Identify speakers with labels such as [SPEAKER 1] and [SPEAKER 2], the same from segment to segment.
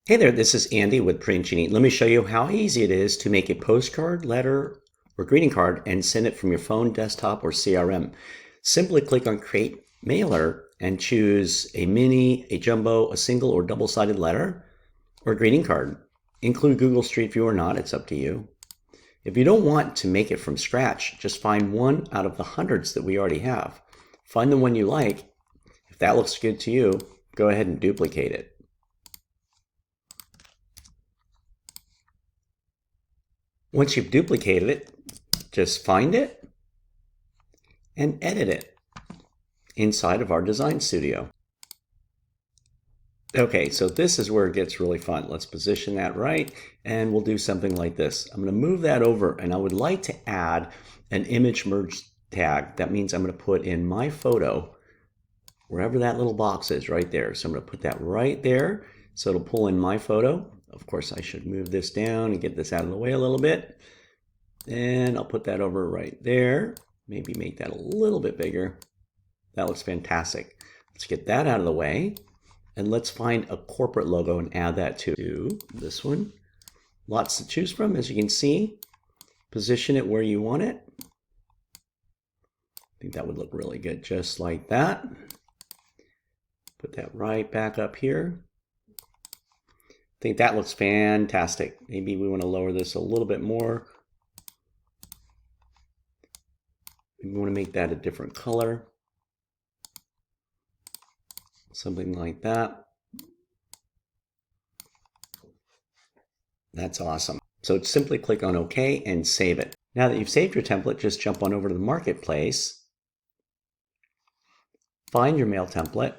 [SPEAKER 1] Hey there, this is Andy with Print Genie. Let me show you how easy it is to make a postcard, letter, or greeting card and send it from your phone, desktop, or CRM. Simply click on Create Mailer and choose a mini, a jumbo, a single, or double-sided letter or greeting card. Include Google Street View or not, it's up to you. If you don't want to make it from scratch, just find one out of the hundreds that we already have. Find the one you like. If that looks good to you, go ahead and duplicate it. Once you've duplicated it, just find it and edit it inside of our design studio. Okay, so this is where it gets really fun. Let's position that right, and we'll do something like this. I'm going to move that over, and I would like to add an image merge tag. That means I'm going to put in my photo, wherever that little box is, right there. So I'm going to put that right there, so it'll pull in my photo. Of course, I should move this down and get this out of the way a little bit. And I'll put that over right there. Maybe make that a little bit bigger. That looks fantastic. Let's get that out of the way. And let's find a corporate logo and add that to this one. Lots to choose from, as you can see. Position it where you want it. I think that would look really good, just like that. Put that right back up here. I think that looks fantastic. Maybe we want to lower this a little bit more. We want to make that a different color. Something like that. That's awesome. So simply click on OK and save it. Now that you've saved your template, just jump on over to the marketplace. Find your mail template.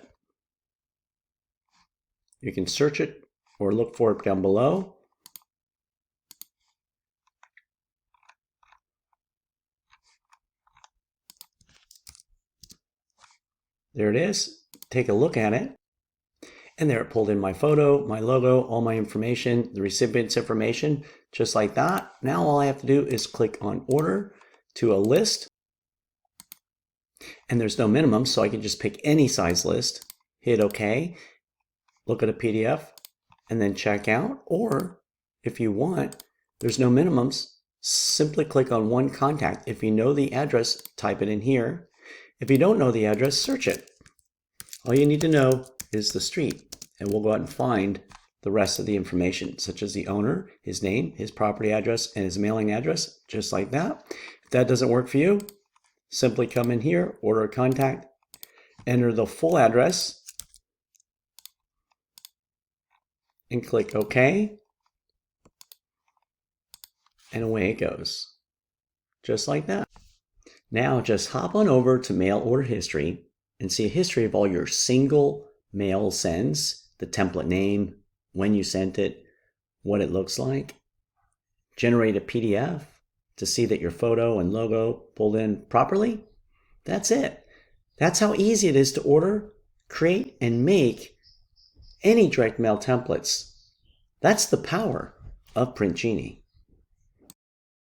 [SPEAKER 1] You can search it or look for it down below. There it is. Take a look at it. And there it pulled in my photo, my logo, all my information, the recipient's information, just like that. Now all I have to do is click on order to a list. And there's no minimum, so I can just pick any size list, hit OK, look at a PDF, and then check out. Or if you want, there's no minimums. Simply click on one contact. If you know the address, type it in here. If you don't know the address, search it. All you need to know is the street, and we'll go out and find the rest of the information, such as the owner, his name, his property address, and his mailing address, just like that. If that doesn't work for you, simply come in here, order a contact, enter the full address, and click OK, and away it goes, just like that. Now just hop on over to Mail Order History and see a history of all your single mail sends, the template name, when you sent it, what it looks like. Generate a PDF to see that your photo and logo pulled in properly. That's it. That's how easy it is to order, create, and make any direct mail templates. That's the power of Print Genie.